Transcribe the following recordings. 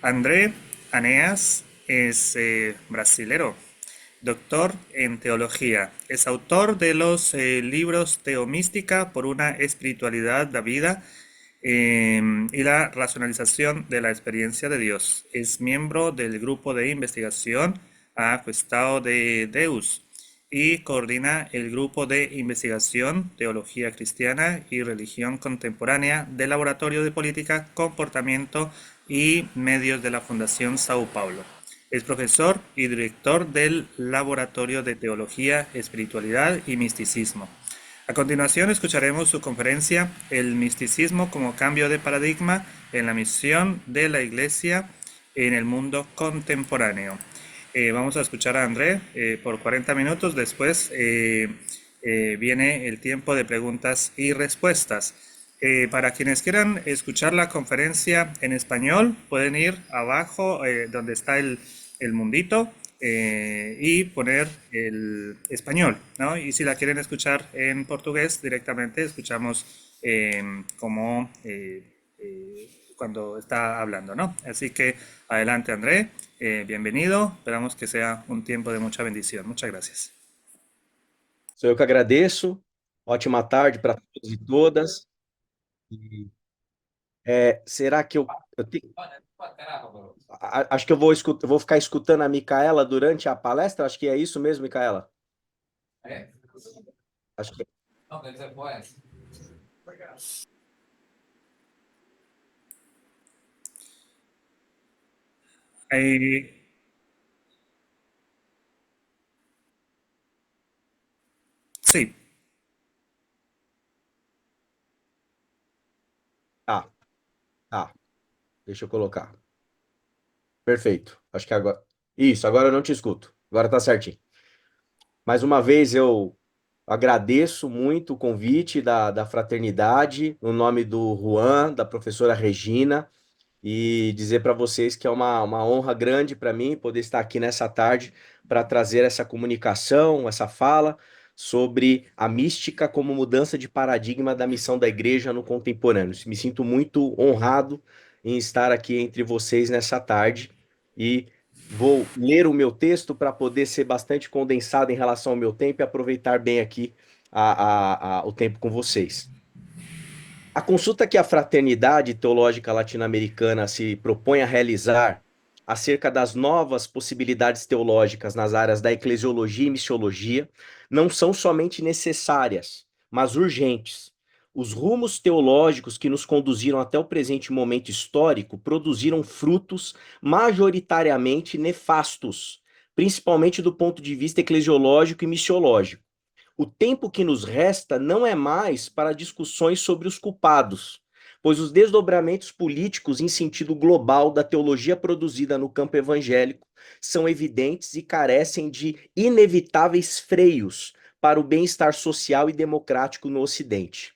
André Aneas es brasilero, doctor en teología. Es autor de los libros Teomística por una espiritualidad da vida y la racionalización de la experiencia de Dios. Es miembro del grupo de investigación Estado de Deus y coordina el grupo de investigación Teología Cristiana y Religión Contemporánea del Laboratorio de Política, Comportamiento y Medios de la Fundación Sao Paulo. Es profesor y director del Laboratorio de Teología, Espiritualidad y Misticismo. A continuación escucharemos su conferencia El misticismo como cambio de paradigma en la misión de la Iglesia en el mundo contemporáneo. Vamos a escuchar a André por 40 minutos, después viene el tiempo de preguntas y respuestas. Para quienes quieran escuchar la conferencia en español, pueden ir abajo donde está el mundito y poner el español, ¿no? Y si la quieren escuchar en portugués, directamente escuchamos como cuando está hablando, ¿no? Así que adelante, André, bienvenido. Esperamos que sea un tiempo de mucha bendición. Muchas gracias. Sou eu que agradeço. Ótima tarde para todos e todas. E, será que acho que eu vou ficar escutando a Micaela durante a palestra? Acho que é isso mesmo, Micaela. Acho que Eh, sí, tá, tá. Deixa eu colocar. Perfeito. Acho que agora. Isso, agora eu não te escuto. Agora tá certinho. Mais uma vez eu agradeço muito o convite da fraternidade, no nome do Juan, da professora Regina, e dizer para vocês que é uma honra grande para mim poder estar aqui nessa tarde para trazer essa comunicação, essa fala sobre a mística como mudança de paradigma da missão da igreja no contemporâneo. Me sinto muito honrado em estar aqui entre vocês nessa tarde e vou ler o meu texto para poder ser bastante condensado em relação ao meu tempo e aproveitar bem aqui o tempo com vocês. A consulta que a Fraternidade Teológica Latino-Americana se propõe a realizar acerca das novas possibilidades teológicas nas áreas da eclesiologia e missiologia não são somente necessárias, mas urgentes. Os rumos teológicos que nos conduziram até o presente momento histórico produziram frutos majoritariamente nefastos, principalmente do ponto de vista eclesiológico e missiológico. O tempo que nos resta não é mais para discussões sobre os culpados, pois os desdobramentos políticos em sentido global da teologia produzida no campo evangélico são evidentes e carecem de inevitáveis freios para o bem-estar social e democrático no Ocidente.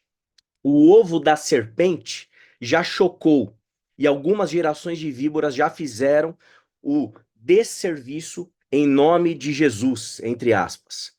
O ovo da serpente já chocou e algumas gerações de víboras já fizeram o desserviço em nome de Jesus, entre aspas.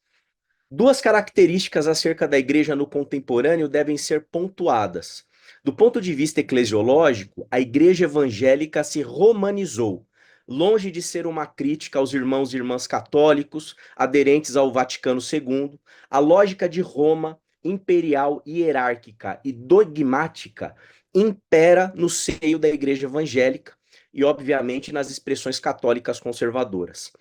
Duas características acerca da igreja no contemporâneo devem ser pontuadas. Do ponto de vista eclesiológico, a igreja evangélica se romanizou, longe de ser uma crítica aos irmãos e irmãs católicos aderentes ao Vaticano II. A lógica de Roma, imperial, hierárquica e dogmática, impera no seio da igreja evangélica e, obviamente, nas expressões católicas conservadoras.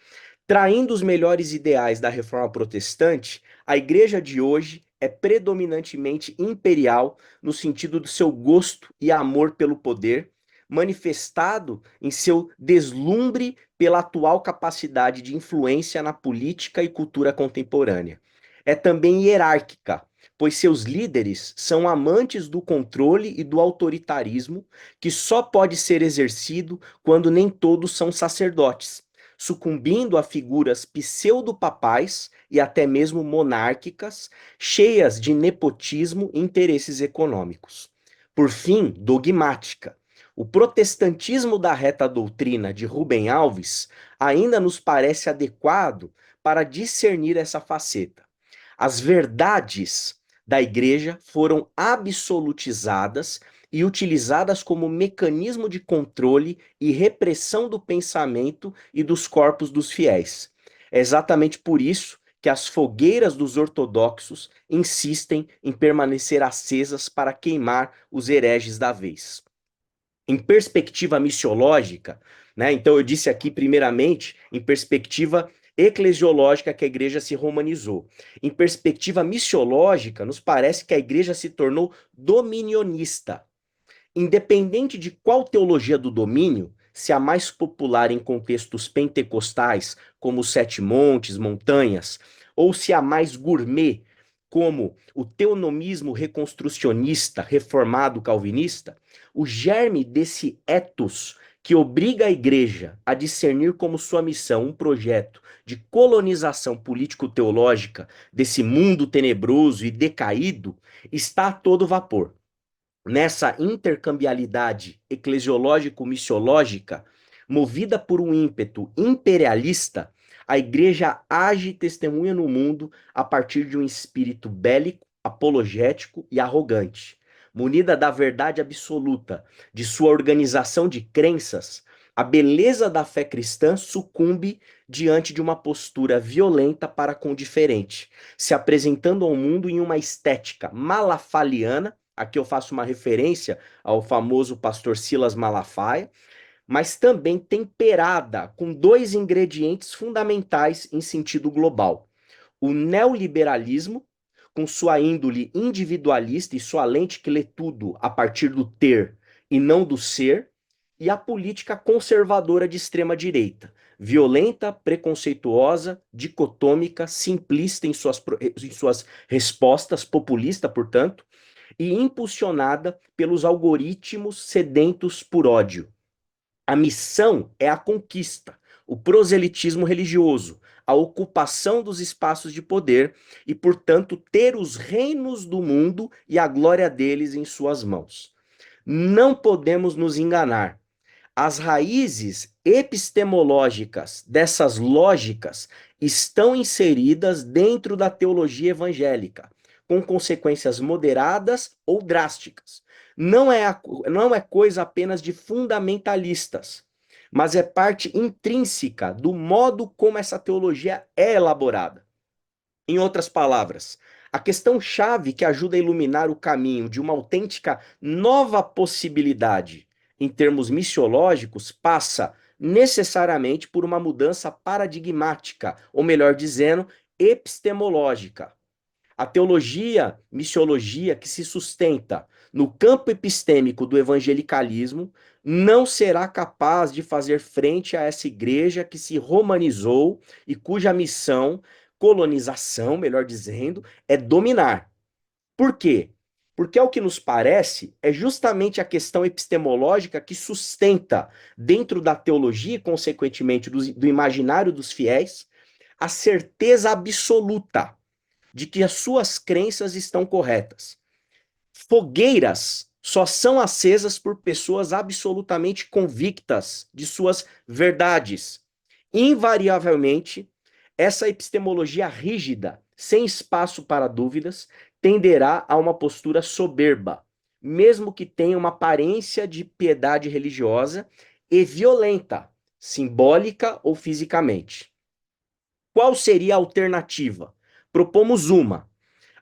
Traindo os melhores ideais da reforma protestante, a igreja de hoje é predominantemente imperial no sentido do seu gosto e amor pelo poder, manifestado em seu deslumbre pela atual capacidade de influência na política e cultura contemporânea. É também hierárquica, pois seus líderes são amantes do controle e do autoritarismo, que só pode ser exercido quando nem todos são sacerdotes, sucumbindo a figuras pseudo-papais e até mesmo monárquicas, cheias de nepotismo e interesses econômicos. Por fim, dogmática. O protestantismo da reta doutrina de Rubem Alves ainda nos parece adequado para discernir essa faceta. As verdades da igreja foram absolutizadas e utilizadas como mecanismo de controle e repressão do pensamento e dos corpos dos fiéis. É exatamente por isso que as fogueiras dos ortodoxos insistem em permanecer acesas para queimar os hereges da vez. Em perspectiva missiológica, né? Então eu disse aqui primeiramente em perspectiva eclesiológica que a igreja se romanizou. Em perspectiva missiológica, nos parece que a igreja se tornou dominionista. Independente de qual teologia do domínio, se a mais popular em contextos pentecostais, como os Sete Montes, montanhas, ou se a mais gourmet, como o teonomismo reconstrucionista, reformado calvinista, o germe desse ethos que obriga a igreja a discernir como sua missão um projeto de colonização político-teológica desse mundo tenebroso e decaído, está a todo vapor. Nessa intercambialidade eclesiológico-missiológica, movida por um ímpeto imperialista, a igreja age e testemunha no mundo a partir de um espírito bélico, apologético e arrogante. Munida da verdade absoluta de sua organização de crenças, a beleza da fé cristã sucumbe diante de uma postura violenta para com o diferente, se apresentando ao mundo em uma estética malafaliana. Aqui eu faço uma referência ao famoso pastor Silas Malafaia, mas também temperada com dois ingredientes fundamentais em sentido global: o neoliberalismo, com sua índole individualista e sua lente que lê tudo a partir do ter e não do ser, e a política conservadora de extrema direita, violenta, preconceituosa, dicotômica, simplista em suas respostas, populista, portanto, e impulsionada pelos algoritmos sedentos por ódio. A missão é a conquista, o proselitismo religioso, a ocupação dos espaços de poder e, portanto, ter os reinos do mundo e a glória deles em suas mãos. Não podemos nos enganar. As raízes epistemológicas dessas lógicas estão inseridas dentro da teologia evangélica, com consequências moderadas ou drásticas. Não é coisa apenas de fundamentalistas, mas é parte intrínseca do modo como essa teologia é elaborada. Em outras palavras, a questão-chave que ajuda a iluminar o caminho de uma autêntica nova possibilidade em termos missiológicos passa necessariamente por uma mudança paradigmática, ou melhor dizendo, epistemológica. A teologia, missiologia que se sustenta no campo epistêmico do evangelicalismo não será capaz de fazer frente a essa igreja que se romanizou e cuja missão, colonização, melhor dizendo, é dominar. Por quê? Porque, ao que nos parece, é justamente a questão epistemológica que sustenta, dentro da teologia e, consequentemente, do imaginário dos fiéis, a certeza absoluta de que as suas crenças estão corretas. Fogueiras só são acesas por pessoas absolutamente convictas de suas verdades. Invariavelmente, essa epistemologia rígida, sem espaço para dúvidas, tenderá a uma postura soberba, mesmo que tenha uma aparência de piedade religiosa e violenta, simbólica ou fisicamente. Qual seria a alternativa? Propomos uma: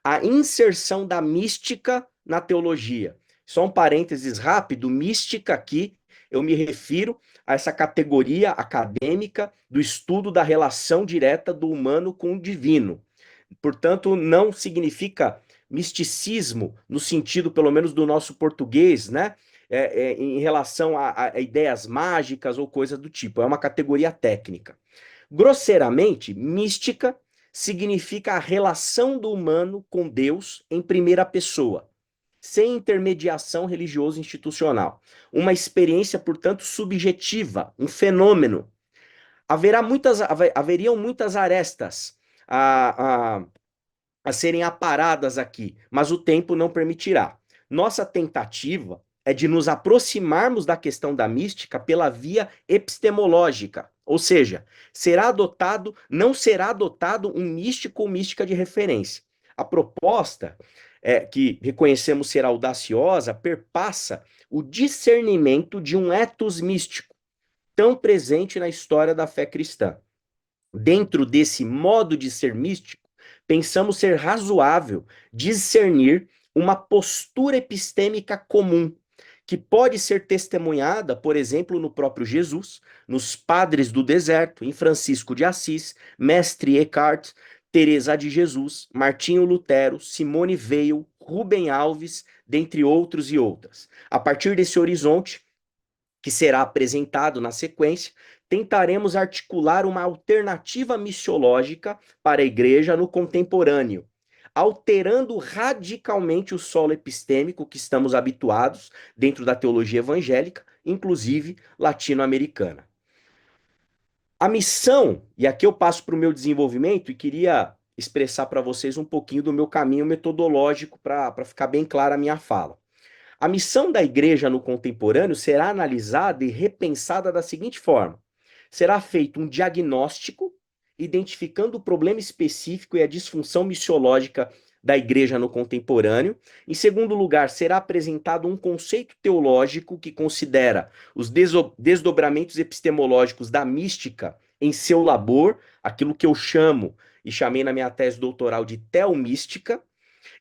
a inserção da mística na teologia. Só um parênteses rápido: mística aqui eu me refiro a essa categoria acadêmica do estudo da relação direta do humano com o divino. Portanto, não significa misticismo no sentido, pelo menos, do nosso português, né? Em relação a ideias mágicas ou coisa do tipo. É uma categoria técnica. Grosseiramente, mística significa a relação do humano com Deus em primeira pessoa, sem intermediação religioso-institucional. Uma experiência, portanto, subjetiva, um fenômeno. Haveriam muitas arestas a, a serem aparadas aqui, mas o tempo não permitirá. Nossa tentativa é de nos aproximarmos da questão da mística pela via epistemológica, ou seja, não será adotado um místico ou mística de referência. A proposta que reconhecemos ser audaciosa, perpassa o discernimento de um ethos místico tão presente na história da fé cristã. Dentro desse modo de ser místico, pensamos ser razoável discernir uma postura epistêmica comum, que pode ser testemunhada, por exemplo, no próprio Jesus, nos padres do deserto, em Francisco de Assis, Mestre Eckhart, Teresa de Jesus, Martinho Lutero, Simone Weil, Rubem Alves, dentre outros e outras. A partir desse horizonte, que será apresentado na sequência, tentaremos articular uma alternativa missiológica para a igreja no contemporâneo, alterando radicalmente o solo epistêmico que estamos habituados dentro da teologia evangélica, inclusive latino-americana. A missão, e aqui eu passo para o meu desenvolvimento e queria expressar para vocês um pouquinho do meu caminho metodológico para ficar bem clara a minha fala. A missão da igreja no contemporâneo será analisada e repensada da seguinte forma: será feito um diagnóstico, identificando o problema específico e a disfunção missiológica da igreja no contemporâneo. Em segundo lugar, será apresentado um conceito teológico que considera os desdobramentos epistemológicos da mística em seu labor, aquilo que eu chamo e chamei na minha tese doutoral de teomística.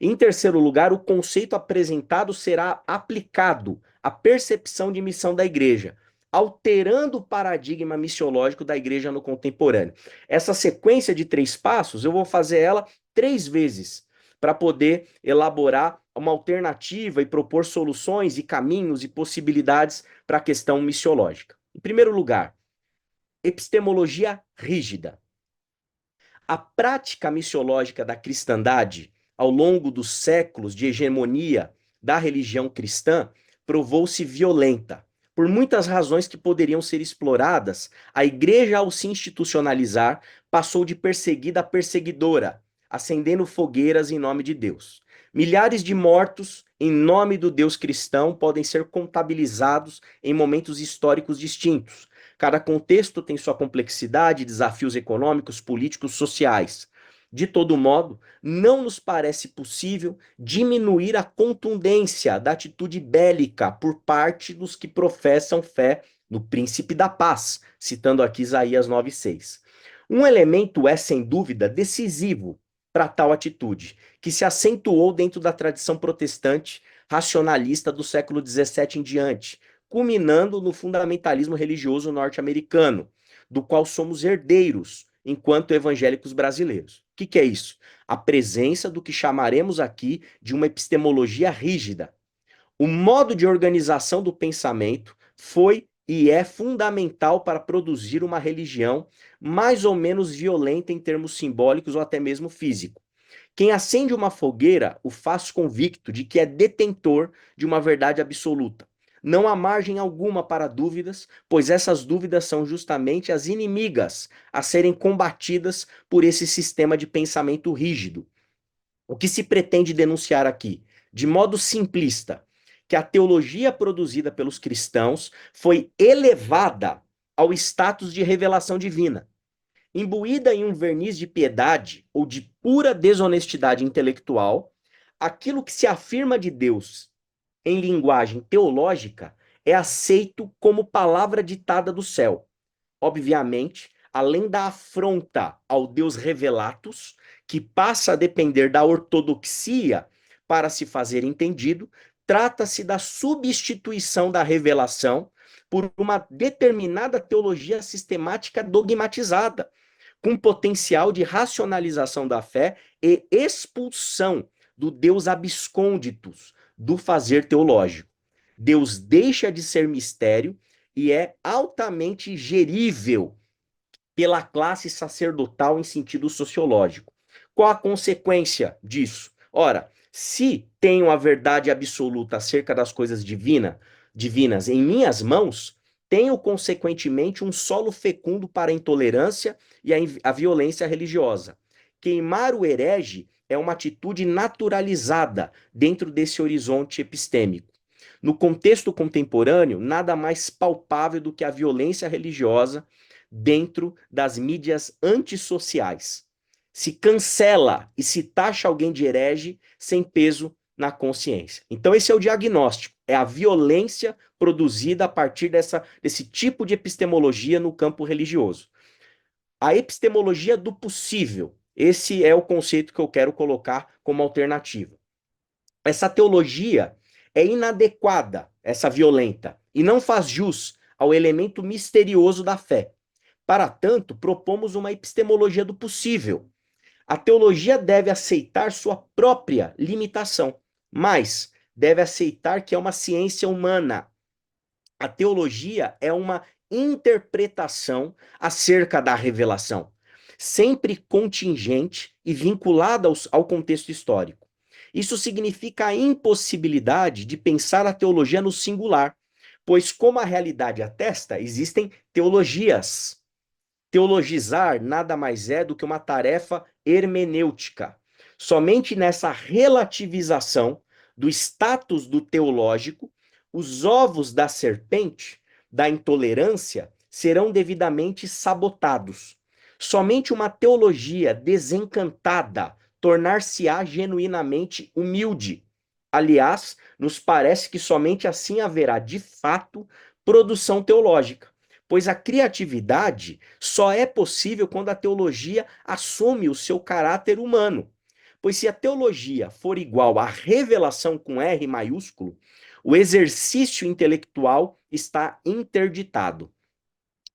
Em terceiro lugar, o conceito apresentado será aplicado à percepção de missão da igreja, alterando o paradigma missiológico da igreja no contemporâneo. Essa sequência de 3 passos, eu vou fazer ela 3 vezes, para poder elaborar uma alternativa e propor soluções e caminhos e possibilidades para a questão missiológica. Em primeiro lugar, epistemologia rígida. A prática missiológica da cristandade, ao longo dos séculos de hegemonia da religião cristã, provou-se violenta. Por muitas razões que poderiam ser exploradas, a igreja, ao se institucionalizar, passou de perseguida a perseguidora, acendendo fogueiras em nome de Deus. Milhares de mortos em nome do Deus cristão podem ser contabilizados em momentos históricos distintos. Cada contexto tem sua complexidade, desafios econômicos, políticos, sociais. De todo modo, não nos parece possível diminuir a contundência da atitude bélica por parte dos que professam fé no príncipe da paz, citando aqui Isaías 9:6. Um elemento é, sem dúvida, decisivo para tal atitude, que se acentuou dentro da tradição protestante racionalista do século XVII em diante, culminando no fundamentalismo religioso norte-americano, do qual somos herdeiros enquanto evangélicos brasileiros. O que é isso? A presença do que chamaremos aqui de uma epistemologia rígida. O modo de organização do pensamento foi e é fundamental para produzir uma religião mais ou menos violenta em termos simbólicos ou até mesmo físico. Quem acende uma fogueira o faz convicto de que é detentor de uma verdade absoluta. Não há margem alguma para dúvidas, pois essas dúvidas são justamente as inimigas a serem combatidas por esse sistema de pensamento rígido. O que se pretende denunciar aqui, de modo simplista, que a teologia produzida pelos cristãos foi elevada ao status de revelação divina, imbuída em um verniz de piedade ou de pura desonestidade intelectual. Aquilo que se afirma de Deus em linguagem teológica é aceito como palavra ditada do céu. Obviamente, além da afronta ao Deus revelatus, que passa a depender da ortodoxia para se fazer entendido, trata-se da substituição da revelação por uma determinada teologia sistemática dogmatizada, com potencial de racionalização da fé e expulsão do Deus abscônditus do fazer teológico. Deus deixa de ser mistério e é altamente gerível pela classe sacerdotal em sentido sociológico. Qual a consequência disso? Ora, se tenho a verdade absoluta acerca das coisas divinas em minhas mãos, tenho consequentemente um solo fecundo para a intolerância e a violência religiosa. Queimar o herege é uma atitude naturalizada dentro desse horizonte epistêmico. No contexto contemporâneo, nada mais palpável do que a violência religiosa dentro das mídias antissociais. se cancela e se taxa alguém de herege sem peso na consciência. Então, esse é o diagnóstico, é a violência produzida a partir desse tipo de epistemologia no campo religioso. A epistemologia do possível, esse é o conceito que eu quero colocar como alternativa. Essa teologia é inadequada, essa violenta, e não faz jus ao elemento misterioso da fé. Para tanto, propomos uma epistemologia do possível. A teologia deve aceitar sua própria limitação, mas deve aceitar que é uma ciência humana. A teologia é uma interpretação acerca da revelação, sempre contingente e vinculada ao contexto histórico. Isso significa a impossibilidade de pensar a teologia no singular, pois, como a realidade atesta, existem teologias. Teologizar nada mais é do que uma tarefa hermenêutica. Somente nessa relativização do status do teológico, os ovos da serpente, da intolerância, serão devidamente sabotados. Somente uma teologia desencantada tornar-se-á genuinamente humilde. Aliás, nos parece que somente assim haverá, de fato, produção teológica, pois a criatividade só é possível quando a teologia assume o seu caráter humano. Pois se a teologia for igual à revelação com R maiúsculo, o exercício intelectual está interditado.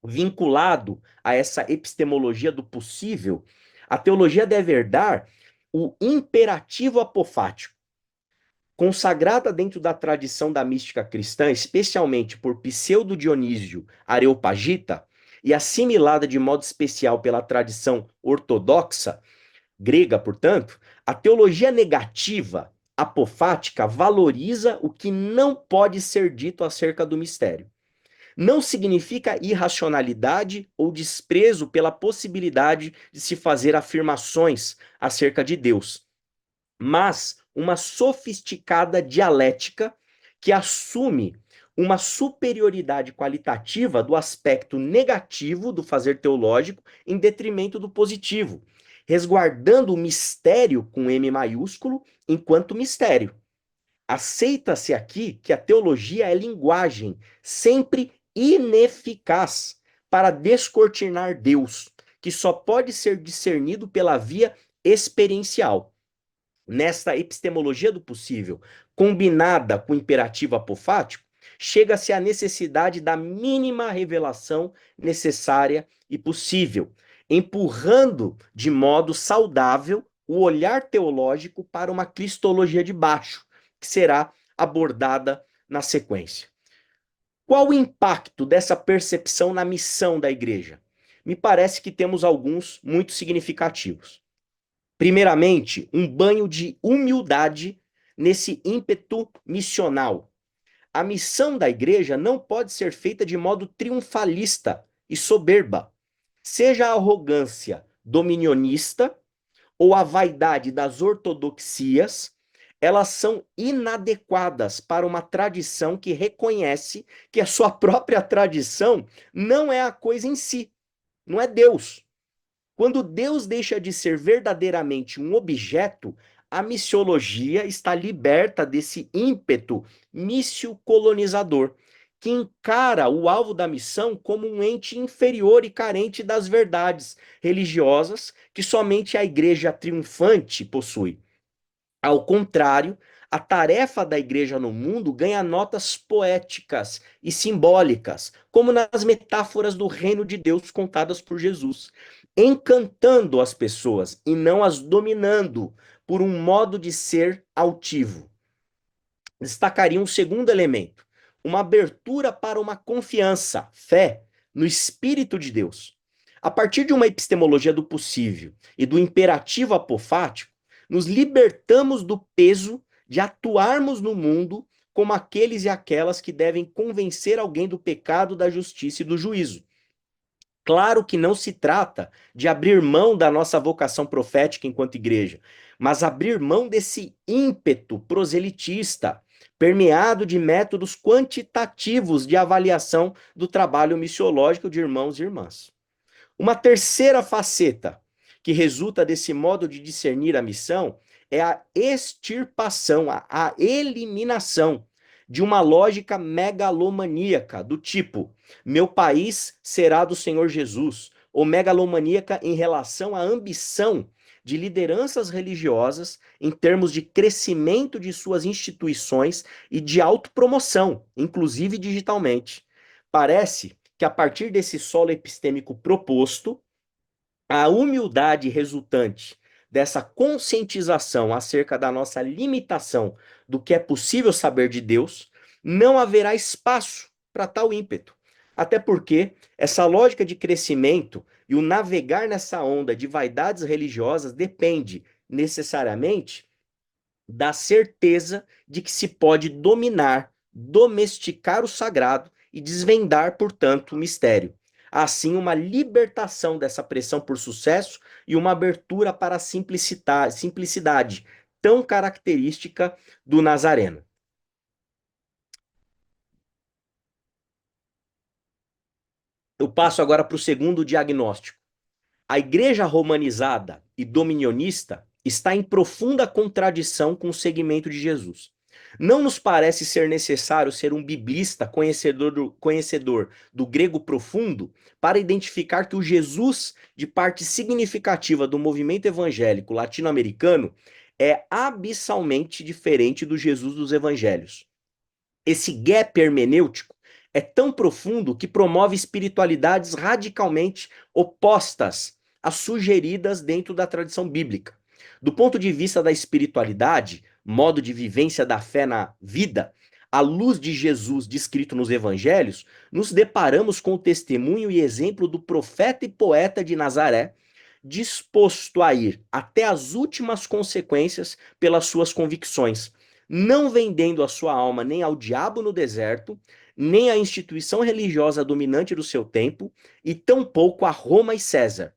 Vinculado a essa epistemologia do possível, a teologia deve herdar o imperativo apofático, consagrada dentro da tradição da mística cristã, especialmente por Pseudo Dionísio Areopagita, e assimilada de modo especial pela tradição ortodoxa, grega, portanto, a teologia negativa, apofática, valoriza o que não pode ser dito acerca do mistério. Não significa irracionalidade ou desprezo pela possibilidade de se fazer afirmações acerca de Deus, mas uma sofisticada dialética que assume uma superioridade qualitativa do aspecto negativo do fazer teológico em detrimento do positivo, resguardando o mistério com M maiúsculo enquanto mistério. Aceita-se aqui que a teologia é linguagem sempre ineficaz para descortinar Deus, que só pode ser discernido pela via experiencial. Nesta epistemologia do possível, combinada com o imperativo apofático, chega-se à necessidade da mínima revelação necessária e possível, empurrando de modo saudável o olhar teológico para uma cristologia de baixo, que será abordada na sequência. Qual o impacto dessa percepção na missão da igreja? Me parece que temos alguns muito significativos. Primeiramente, um banho de humildade nesse ímpeto missional. A missão da igreja não pode ser feita de modo triunfalista e soberba. Seja a arrogância dominionista ou a vaidade das ortodoxias, elas são inadequadas para uma tradição que reconhece que a sua própria tradição não é a coisa em si, não é Deus. Quando Deus deixa de ser verdadeiramente um objeto, a missiologia está liberta desse ímpeto missio-colonizador, que encara o alvo da missão como um ente inferior e carente das verdades religiosas que somente a igreja triunfante possui. Ao contrário, a tarefa da igreja no mundo ganha notas poéticas e simbólicas, como nas metáforas do reino de Deus contadas por Jesus, encantando as pessoas e não as dominando por um modo de ser altivo. Destacaria um segundo elemento, uma abertura para uma confiança, fé, no Espírito de Deus. A partir de uma epistemologia do possível e do imperativo apofático, nos libertamos do peso de atuarmos no mundo como aqueles e aquelas que devem convencer alguém do pecado, da justiça e do juízo. Claro que não se trata de abrir mão da nossa vocação profética enquanto igreja, mas abrir mão desse ímpeto proselitista, permeado de métodos quantitativos de avaliação do trabalho missiológico de irmãos e irmãs. Uma terceira faceta que resulta desse modo de discernir a missão é a extirpação, a eliminação de uma lógica megalomaníaca, do tipo, meu país será do Senhor Jesus, ou megalomaníaca em relação à ambição de lideranças religiosas em termos de crescimento de suas instituições e de autopromoção, inclusive digitalmente. Parece que a partir desse solo epistêmico proposto, a humildade resultante dessa conscientização acerca da nossa limitação do que é possível saber de Deus, não haverá espaço para tal ímpeto. Até porque essa lógica de crescimento e o navegar nessa onda de vaidades religiosas depende necessariamente da certeza de que se pode dominar, domesticar o sagrado e desvendar, portanto, o mistério. Assim, uma libertação dessa pressão por sucesso e uma abertura para a simplicidade tão característica do Nazareno. Eu passo agora para o segundo diagnóstico. A igreja romanizada e dominionista está em profunda contradição com o segmento de Jesus. Não nos parece ser necessário ser um biblista conhecedor do grego profundo para identificar que o Jesus de parte significativa do movimento evangélico latino-americano é abissalmente diferente do Jesus dos evangelhos. Esse gap hermenêutico é tão profundo que promove espiritualidades radicalmente opostas às sugeridas dentro da tradição bíblica. Do ponto de vista da espiritualidade, modo de vivência da fé na vida, à luz de Jesus descrito nos evangelhos, nos deparamos com o testemunho e exemplo do profeta e poeta de Nazaré, disposto a ir até as últimas consequências pelas suas convicções, não vendendo a sua alma nem ao diabo no deserto, nem à instituição religiosa dominante do seu tempo, e tampouco a Roma e César.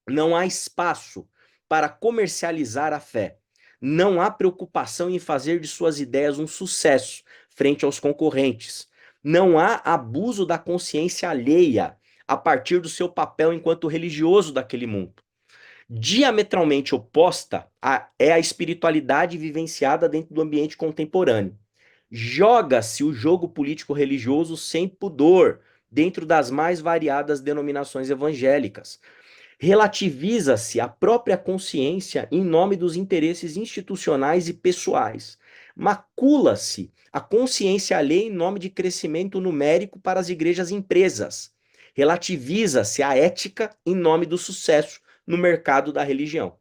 Não há espaço para comercializar a fé. Não há preocupação em fazer de suas ideias um sucesso frente aos concorrentes. Não há abuso da consciência alheia a partir do seu papel enquanto religioso daquele mundo. Diametralmente oposta é a espiritualidade vivenciada dentro do ambiente contemporâneo. Joga-se o jogo político-religioso sem pudor dentro das mais variadas denominações evangélicas. Relativiza-se a própria consciência em nome dos interesses institucionais e pessoais. Macula-se a consciência alheia em nome de crescimento numérico para as igrejas empresas. Relativiza-se a ética em nome do sucesso no mercado da religião.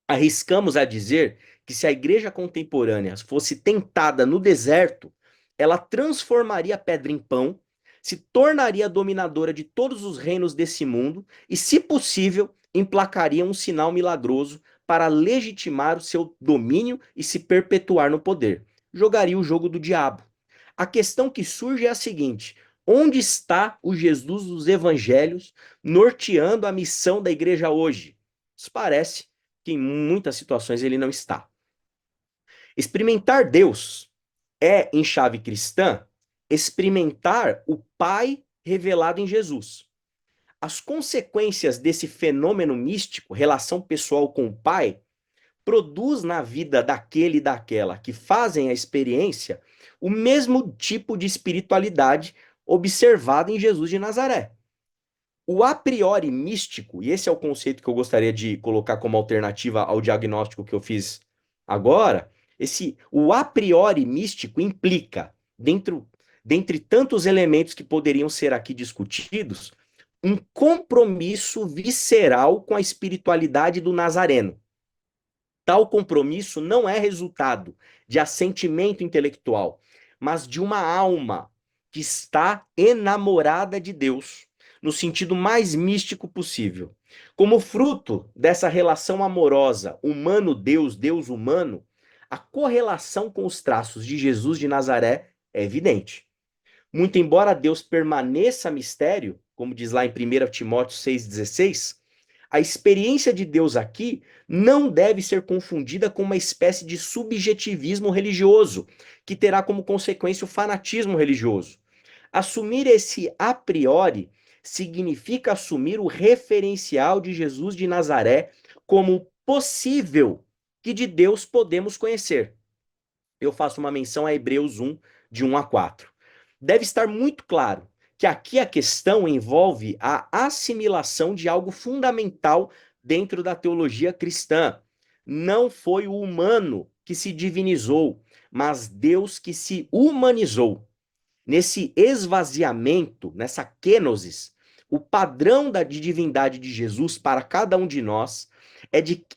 Arriscamos a dizer que se a igreja contemporânea fosse tentada no deserto, ela transformaria a pedra em pão, se tornaria dominadora de todos os reinos desse mundo e, se possível, emplacaria um sinal milagroso para legitimar o seu domínio e se perpetuar no poder. Jogaria o jogo do diabo. A questão que surge é a seguinte: onde está o Jesus dos evangelhos norteando a missão da igreja hoje? Isso parece que em muitas situações ele não está. Experimentar Deus é, em chave cristã, experimentar o Pai revelado em Jesus. As consequências desse fenômeno místico, relação pessoal com o Pai, produz na vida daquele e daquela que fazem a experiência o mesmo tipo de espiritualidade observada em Jesus de Nazaré. O a priori místico, e esse é o conceito que eu gostaria de colocar como alternativa ao diagnóstico que eu fiz agora, o a priori místico implica, dentre tantos elementos que poderiam ser aqui discutidos, um compromisso visceral com a espiritualidade do Nazareno. Tal compromisso não é resultado de assentimento intelectual, mas de uma alma que está enamorada de Deus, no sentido mais místico possível. Como fruto dessa relação amorosa, humano-Deus, Deus-humano, a correlação com os traços de Jesus de Nazaré é evidente. Muito embora Deus permaneça mistério, como diz lá em 1 Timóteo 6,16, a experiência de Deus aqui não deve ser confundida com uma espécie de subjetivismo religioso, que terá como consequência o fanatismo religioso. Assumir esse a priori significa assumir o referencial de Jesus de Nazaré como possível que de Deus podemos conhecer. Eu faço uma menção a Hebreus 1, de 1 a 4. Deve estar muito claro que aqui a questão envolve a assimilação de algo fundamental dentro da teologia cristã. Não foi o humano que se divinizou, mas Deus que se humanizou. Nesse esvaziamento, nessa kenosis, o padrão de divindade de Jesus para cada um de nós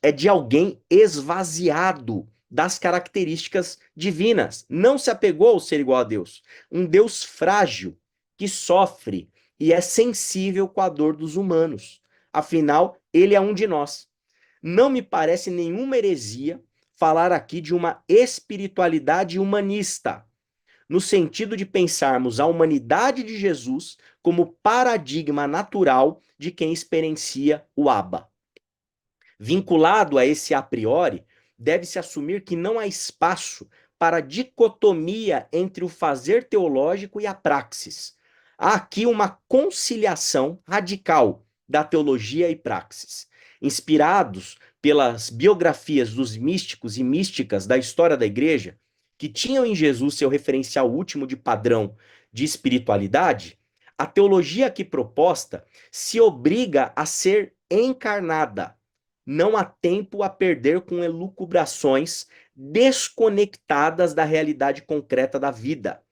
é de alguém esvaziado das características divinas. Não se apegou ao ser igual a Deus. Um Deus frágil, que sofre e é sensível com a dor dos humanos. Afinal, ele é um de nós. Não me parece nenhuma heresia falar aqui de uma espiritualidade humanista, no sentido de pensarmos a humanidade de Jesus como paradigma natural de quem experiencia o Abba. Vinculado a esse a priori, deve-se assumir que não há espaço para dicotomia entre o fazer teológico e a praxis. Há aqui uma conciliação radical da teologia e praxis. Inspirados pelas biografias dos místicos e místicas da história da igreja, que tinham em Jesus seu referencial último de padrão de espiritualidade, a teologia aqui proposta se obriga a ser encarnada. Não há tempo a perder com elucubrações desconectadas da realidade concreta da vida.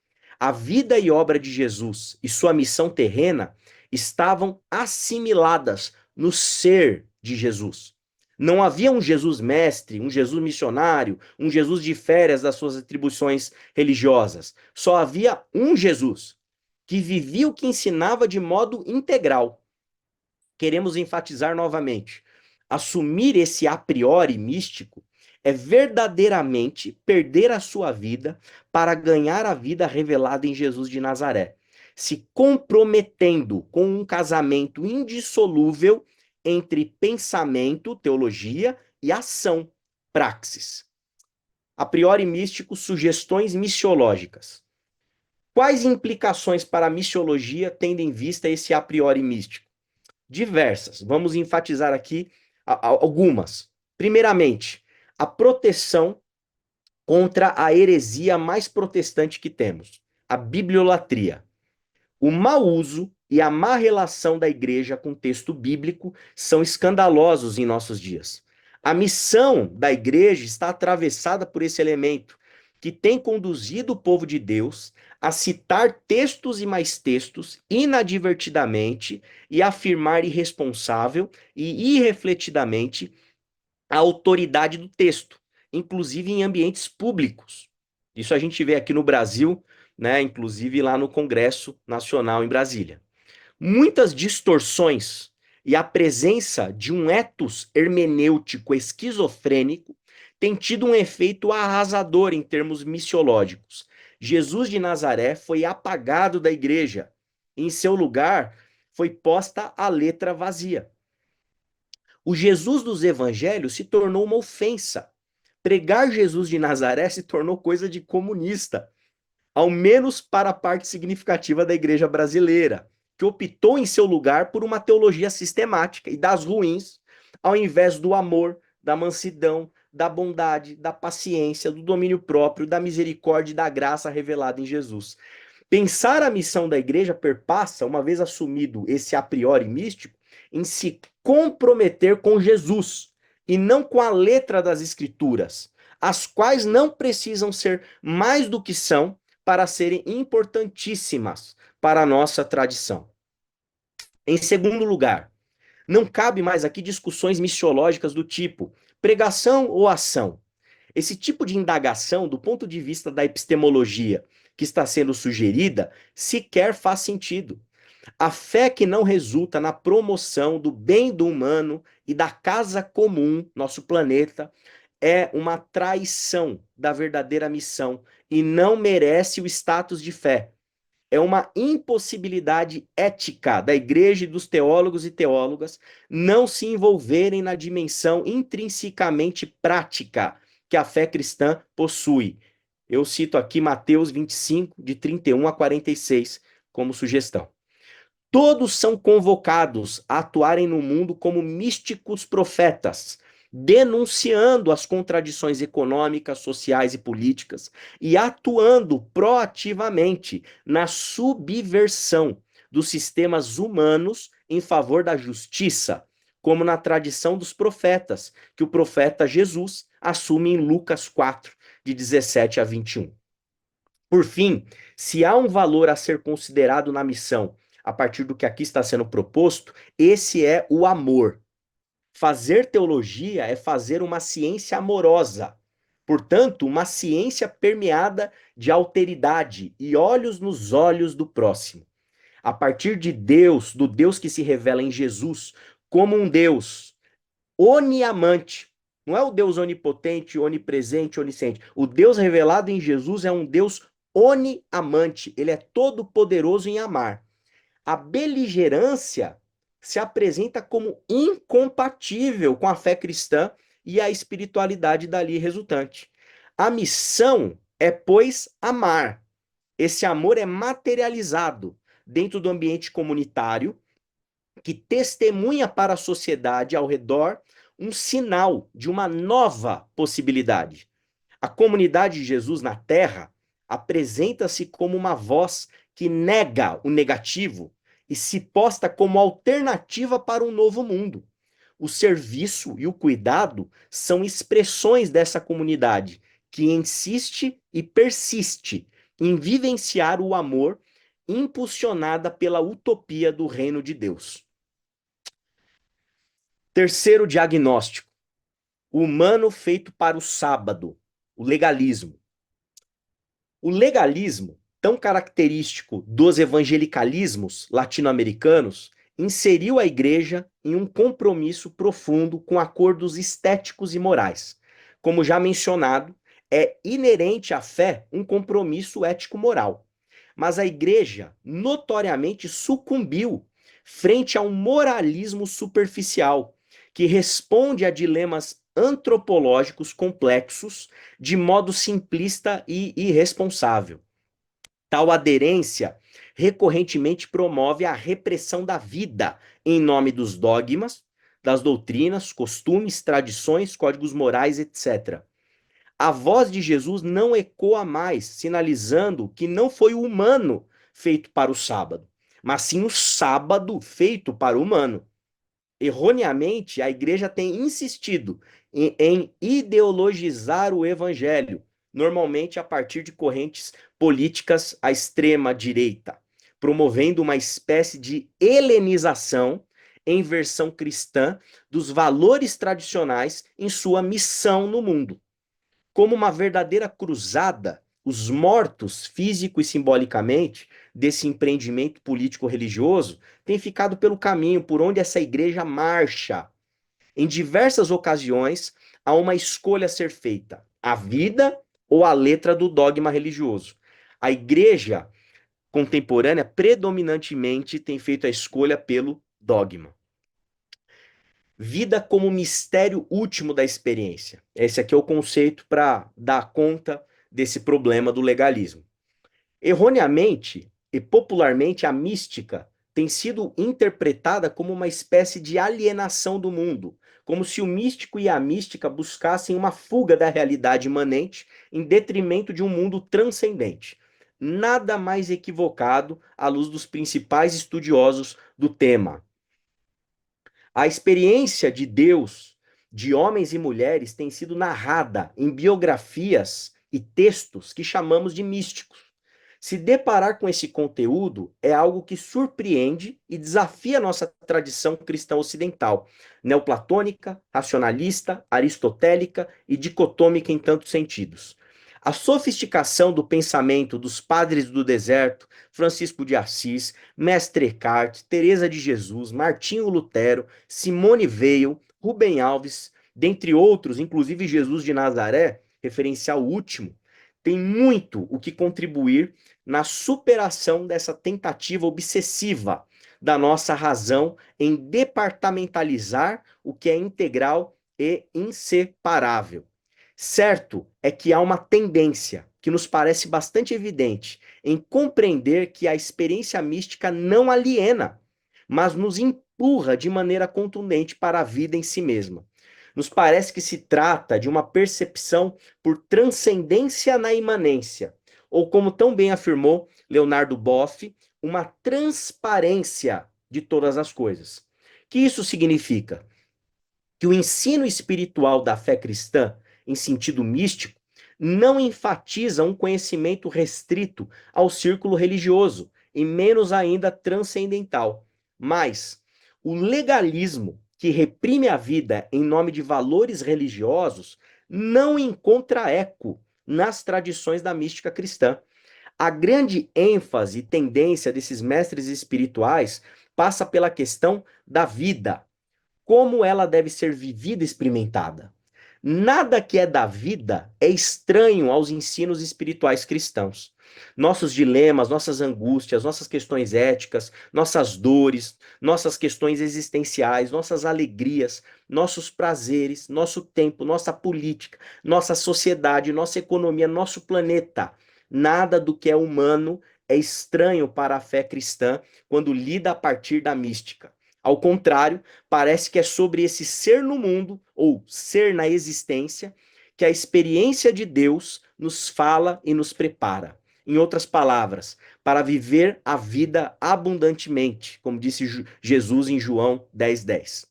A vida e obra de Jesus e sua missão terrena estavam assimiladas no ser de Jesus. Não havia um Jesus mestre, um Jesus missionário, um Jesus de férias das suas atribuições religiosas. Só havia um Jesus que vivia o que ensinava de modo integral. Queremos enfatizar novamente: assumir esse a priori místico é verdadeiramente perder a sua vida para ganhar a vida revelada em Jesus de Nazaré, se comprometendo com um casamento indissolúvel entre pensamento, teologia, e ação, praxis. A priori místico, sugestões missiológicas. Quais implicações para a missiologia tendo em vista esse a priori místico? Diversas. Vamos enfatizar aqui algumas. Primeiramente, a proteção contra a heresia mais protestante que temos, a bibliolatria. O mau uso e a má relação da igreja com o texto bíblico são escandalosos em nossos dias. A missão da igreja está atravessada por esse elemento, que tem conduzido o povo de Deus a citar textos e mais textos inadvertidamente e afirmar irresponsável e irrefletidamente a autoridade do texto, inclusive em ambientes públicos. Isso a gente vê aqui no Brasil, né, inclusive lá no Congresso Nacional em Brasília. Muitas distorções e a presença de um ethos hermenêutico esquizofrênico tem tido um efeito arrasador em termos missiológicos. Jesus de Nazaré foi apagado da igreja. Em seu lugar foi posta a letra vazia. O Jesus dos evangelhos se tornou uma ofensa. Pregar Jesus de Nazaré se tornou coisa de comunista, ao menos para a parte significativa da igreja brasileira, que optou em seu lugar por uma teologia sistemática e das ruins, ao invés do amor, da mansidão, da bondade, da paciência, do domínio próprio, da misericórdia e da graça revelada em Jesus. Pensar a missão da igreja perpassa, uma vez assumido esse a priori místico, em se comprometer com Jesus e não com a letra das escrituras, as quais não precisam ser mais do que são para serem importantíssimas para a nossa tradição. Em segundo lugar, não cabe mais aqui discussões missiológicas do tipo pregação ou ação. Esse tipo de indagação, do ponto de vista da epistemologia que está sendo sugerida, sequer faz sentido. A fé que não resulta na promoção do bem do humano e da casa comum, nosso planeta, é uma traição da verdadeira missão e não merece o status de fé. É uma impossibilidade ética da igreja e dos teólogos e teólogas não se envolverem na dimensão intrinsecamente prática que a fé cristã possui. Eu cito aqui Mateus 25, de 31 a 46, como sugestão. Todos são convocados a atuarem no mundo como místicos profetas, denunciando as contradições econômicas, sociais e políticas e atuando proativamente na subversão dos sistemas humanos em favor da justiça, como na tradição dos profetas, que o profeta Jesus assume em Lucas 4, de 17 a 21. Por fim, se há um valor a ser considerado na missão, a partir do que aqui está sendo proposto, esse é o amor. Fazer teologia é fazer uma ciência amorosa. Portanto, uma ciência permeada de alteridade e olhos nos olhos do próximo. A partir de Deus, do Deus que se revela em Jesus, como um Deus oniamante. Não é o Deus onipotente, onipresente, onisciente. O Deus revelado em Jesus é um Deus oniamante. Ele é todo poderoso em amar. A beligerância se apresenta como incompatível com a fé cristã e a espiritualidade dali resultante. A missão é, pois, amar. Esse amor é materializado dentro do ambiente comunitário, que testemunha para a sociedade ao redor um sinal de uma nova possibilidade. A comunidade de Jesus na Terra apresenta-se como uma voz que nega o negativo e se posta como alternativa para um novo mundo. O serviço e o cuidado são expressões dessa comunidade que insiste e persiste em vivenciar o amor impulsionada pela utopia do reino de Deus. Terceiro diagnóstico: o humano feito para o sábado, o legalismo. O legalismo, tão característico dos evangelicalismos latino-americanos, inseriu a igreja em um compromisso profundo com acordos estéticos e morais. Como já mencionado, é inerente à fé um compromisso ético-moral. Mas a igreja notoriamente sucumbiu frente a um moralismo superficial, que responde a dilemas antropológicos complexos de modo simplista e irresponsável. Tal aderência recorrentemente promove a repressão da vida em nome dos dogmas, das doutrinas, costumes, tradições, códigos morais, etc. A voz de Jesus não ecoa mais, sinalizando que não foi o humano feito para o sábado, mas sim o sábado feito para o humano. Erroneamente, a igreja tem insistido em ideologizar o evangelho, normalmente a partir de correntes políticas à extrema direita, promovendo uma espécie de helenização em versão cristã dos valores tradicionais em sua missão no mundo. Como uma verdadeira cruzada, os mortos, físico e simbolicamente, desse empreendimento político-religioso têm ficado pelo caminho por onde essa igreja marcha. Em diversas ocasiões, há uma escolha a ser feita: a vida ou a letra do dogma religioso. A igreja contemporânea predominantemente tem feito a escolha pelo dogma. Vida como mistério último da experiência. Esse aqui é o conceito para dar conta desse problema do legalismo. Erroneamente e popularmente, a mística tem sido interpretada como uma espécie de alienação do mundo, como se o místico e a mística buscassem uma fuga da realidade imanente em detrimento de um mundo transcendente. Nada mais equivocado à luz dos principais estudiosos do tema. A experiência de Deus, de homens e mulheres, tem sido narrada em biografias e textos que chamamos de místicos. Se deparar com esse conteúdo é algo que surpreende e desafia a nossa tradição cristã ocidental, neoplatônica, racionalista, aristotélica e dicotômica em tantos sentidos. A sofisticação do pensamento dos padres do deserto, Francisco de Assis, Mestre Eckhart, Teresa de Jesus, Martinho Lutero, Simone Weil, Rubem Alves, dentre outros, inclusive Jesus de Nazaré, referencial último, tem muito o que contribuir na superação dessa tentativa obsessiva da nossa razão em departamentalizar o que é integral e inseparável. Certo é que há uma tendência, que nos parece bastante evidente, em compreender que a experiência mística não aliena mas nos empurra de maneira contundente para a vida em si mesma. Nos parece que se trata de uma percepção por transcendência na imanência, ou como tão bem afirmou Leonardo Boff, uma transparência de todas as coisas. O que isso significa? Que o ensino espiritual da fé cristã, em sentido místico, não enfatiza um conhecimento restrito ao círculo religioso, e menos ainda transcendental. Mas o legalismo que reprime a vida em nome de valores religiosos não encontra eco nas tradições da mística cristã. A grande ênfase e tendência desses mestres espirituais passa pela questão da vida, como ela deve ser vivida e experimentada. Nada que é da vida é estranho aos ensinos espirituais cristãos. Nossos dilemas, nossas angústias, nossas questões éticas, nossas dores, nossas questões existenciais, nossas alegrias, nossos prazeres, nosso tempo, nossa política, nossa sociedade, nossa economia, nosso planeta. Nada do que é humano é estranho para a fé cristã quando lida a partir da mística. Ao contrário, parece que é sobre esse ser no mundo, ou ser na existência, que a experiência de Deus nos fala e nos prepara. Em outras palavras, para viver a vida abundantemente, como disse Jesus em João 10:10.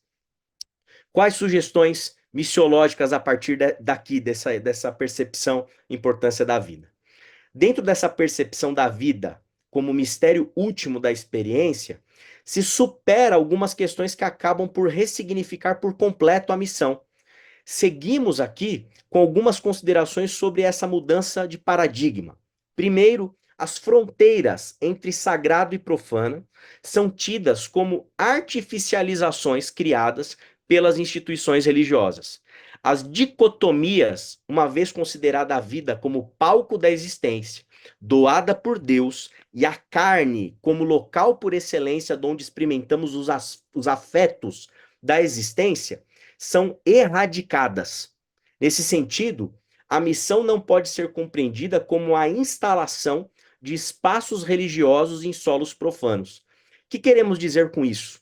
Quais sugestões missiológicas a partir daqui, dessa percepção, importância da vida? Dentro dessa percepção da vida como mistério último da experiência, se supera algumas questões que acabam por ressignificar por completo a missão. Seguimos aqui com algumas considerações sobre essa mudança de paradigma. Primeiro, as fronteiras entre sagrado e profano são tidas como artificializações criadas pelas instituições religiosas. As dicotomias, uma vez considerada a vida como palco da existência, doada por Deus, e a carne como local por excelência de onde experimentamos os afetos da existência, são erradicadas. Nesse sentido, a missão não pode ser compreendida como a instalação de espaços religiosos em solos profanos. O que queremos dizer com isso?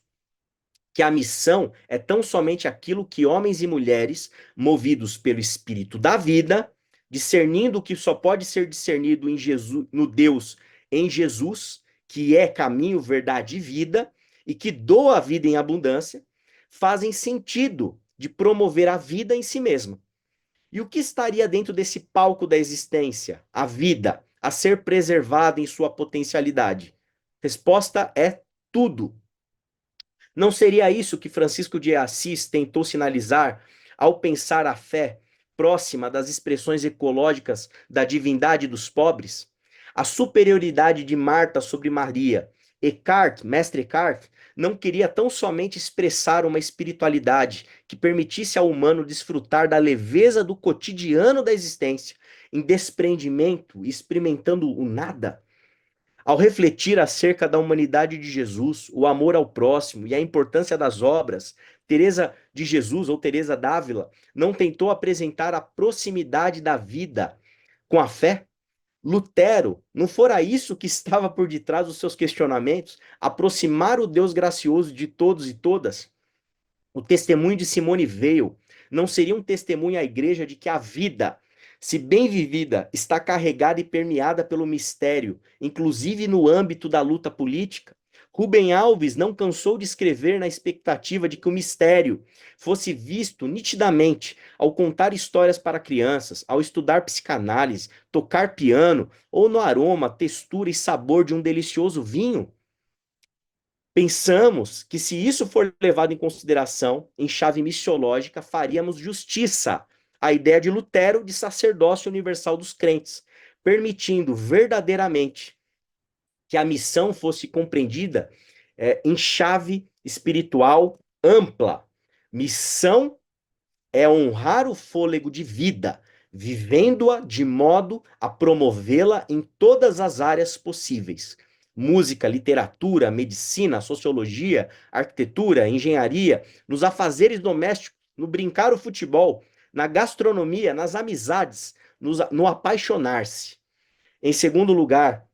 Que a missão é tão somente aquilo que homens e mulheres, movidos pelo espírito da vida, discernindo o que só pode ser discernido em Jesus, no Deus, em Jesus, que é caminho, verdade e vida, e que doa a vida em abundância, fazem sentido de promover a vida em si mesma. E o que estaria dentro desse palco da existência? A vida, a ser preservada em sua potencialidade. Resposta é tudo. Não seria isso que Francisco de Assis tentou sinalizar ao pensar a fé próxima das expressões ecológicas da divindade dos pobres? A superioridade de Marta sobre Maria. Mestre Eckhart, não queria tão somente expressar uma espiritualidade que permitisse ao humano desfrutar da leveza do cotidiano da existência, em desprendimento, experimentando o nada. Ao refletir acerca da humanidade de Jesus, o amor ao próximo e a importância das obras, Teresa de Jesus ou Teresa d'Ávila não tentou apresentar a proximidade da vida com a fé? Lutero, não fora isso que estava por detrás dos seus questionamentos? Aproximar o Deus gracioso de todos e todas? O testemunho de Simone Weil não seria um testemunho à igreja de que a vida, se bem vivida, está carregada e permeada pelo mistério, inclusive no âmbito da luta política? Rubem Alves não cansou de escrever na expectativa de que o mistério fosse visto nitidamente ao contar histórias para crianças, ao estudar psicanálise, tocar piano ou no aroma, textura e sabor de um delicioso vinho. Pensamos que, se isso for levado em consideração em chave missiológica, faríamos justiça à ideia de Lutero de sacerdócio universal dos crentes, permitindo verdadeiramente que a missão fosse compreendida em chave espiritual ampla. Missão é honrar o fôlego de vida, vivendo-a de modo a promovê-la em todas as áreas possíveis. Música, literatura, medicina, sociologia, arquitetura, engenharia, nos afazeres domésticos, no brincar o futebol, na gastronomia, nas amizades, no apaixonar-se. Em segundo lugar,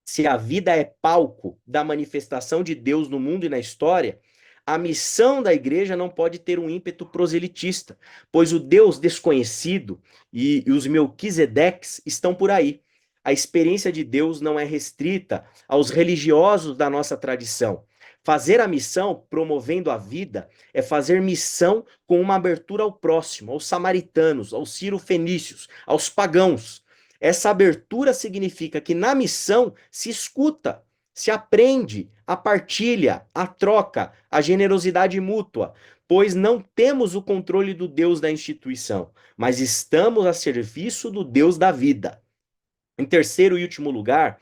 Se a vida é palco da manifestação de Deus no mundo e na história, a missão da igreja não pode ter um ímpeto proselitista, pois o Deus desconhecido e os Melquisedeques estão por aí. A experiência de Deus não é restrita aos religiosos da nossa tradição. Fazer a missão, promovendo a vida, é fazer missão com uma abertura ao próximo, aos samaritanos, aos cirofenícios, aos pagãos. Essa abertura significa que na missão se escuta, se aprende, a partilha, a troca, a generosidade mútua, pois não temos o controle do Deus da instituição, mas estamos a serviço do Deus da vida. Em terceiro e último lugar,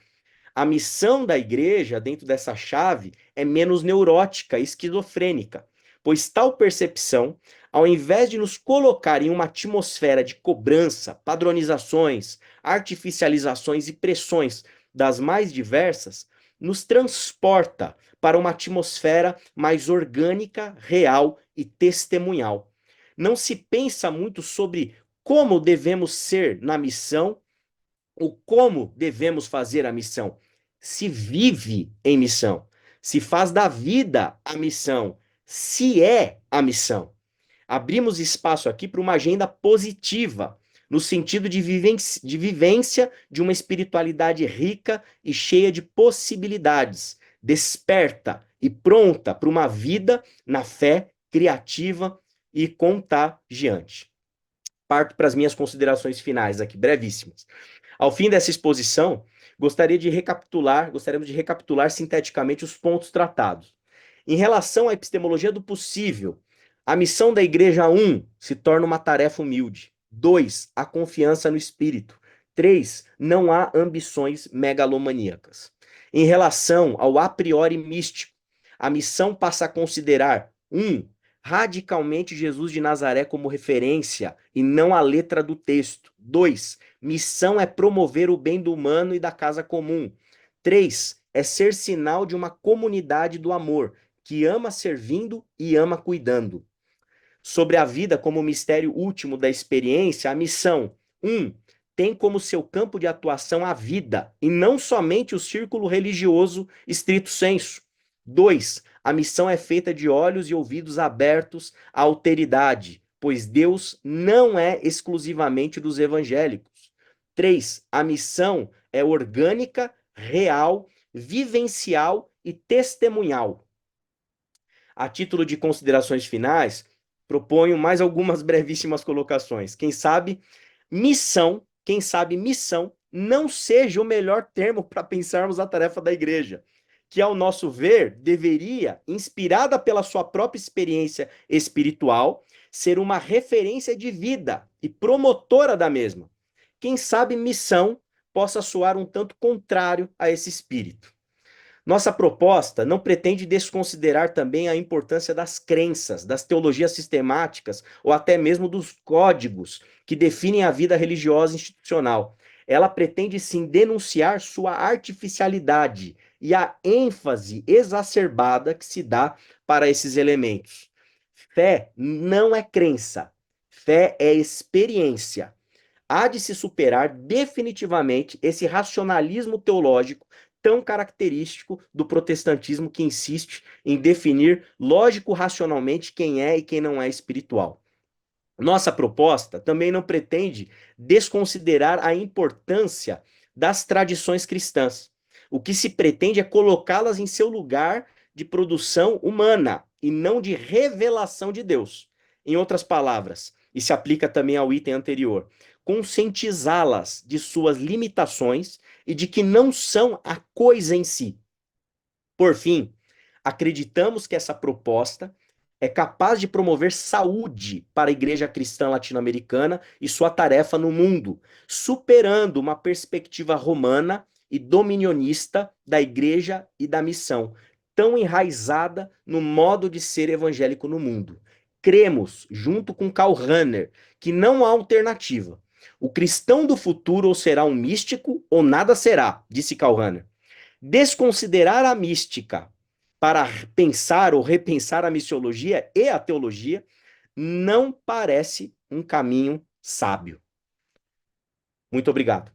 a missão da igreja, dentro dessa chave, é menos neurótica e esquizofrênica, pois tal percepção, ao invés de nos colocar em uma atmosfera de cobrança, padronizações, artificializações e pressões das mais diversas, nos transporta para uma atmosfera mais orgânica, real e testemunhal. Não se pensa muito sobre como devemos ser na missão, o como devemos fazer a missão. Se vive em missão, se faz da vida a missão, se é a missão. Abrimos espaço aqui para uma agenda positiva, no sentido de vivência de uma espiritualidade rica e cheia de possibilidades, desperta e pronta para uma vida na fé criativa e contagiante. Parto para as minhas considerações finais aqui, brevíssimas. Ao fim dessa exposição, gostaríamos de recapitular sinteticamente os pontos tratados. Em relação à epistemologia do possível, a missão da igreja 1 se torna uma tarefa humilde. 2, a confiança no espírito. 3, não há ambições megalomaníacas. Em relação ao a priori místico, a missão passa a considerar 1, radicalmente Jesus de Nazaré como referência e não a letra do texto. 2, missão é promover o bem do humano e da casa comum. 3, é ser sinal de uma comunidade do amor, que ama servindo e ama cuidando. Sobre a vida como mistério último da experiência, a missão 1, tem como seu campo de atuação a vida, e não somente o círculo religioso estrito sensu. 2, a missão é feita de olhos e ouvidos abertos à alteridade, pois Deus não é exclusivamente dos evangélicos. 3, a missão é orgânica, real, vivencial e testemunhal. A título de considerações finais, proponho mais algumas brevíssimas colocações. Quem sabe missão não seja o melhor termo para pensarmos a tarefa da igreja, que, ao nosso ver, deveria, inspirada pela sua própria experiência espiritual, ser uma referência de vida e promotora da mesma. Quem sabe missão possa soar um tanto contrário a esse espírito. Nossa proposta não pretende desconsiderar também a importância das crenças, das teologias sistemáticas ou até mesmo dos códigos que definem a vida religiosa institucional. Ela pretende sim denunciar sua artificialidade e a ênfase exacerbada que se dá para esses elementos. Fé não é crença, fé é experiência. Há de se superar definitivamente esse racionalismo teológico tão característico do protestantismo, que insiste em definir lógico-racionalmente quem é e quem não é espiritual. Nossa proposta também não pretende desconsiderar a importância das tradições cristãs. O que se pretende é colocá-las em seu lugar de produção humana e não de revelação de Deus. Em outras palavras, e se aplica também ao item anterior, conscientizá-las de suas limitações e de que não são a coisa em si. Por fim, acreditamos que essa proposta é capaz de promover saúde para a igreja cristã latino-americana e sua tarefa no mundo, superando uma perspectiva romana e dominionista da igreja e da missão, tão enraizada no modo de ser evangélico no mundo. Cremos, junto com Karl Rahner, que não há alternativa. O cristão do futuro ou será um místico ou nada será, disse Karl Rahner. Desconsiderar a mística para pensar ou repensar a missiologia e a teologia não parece um caminho sábio. Muito obrigado.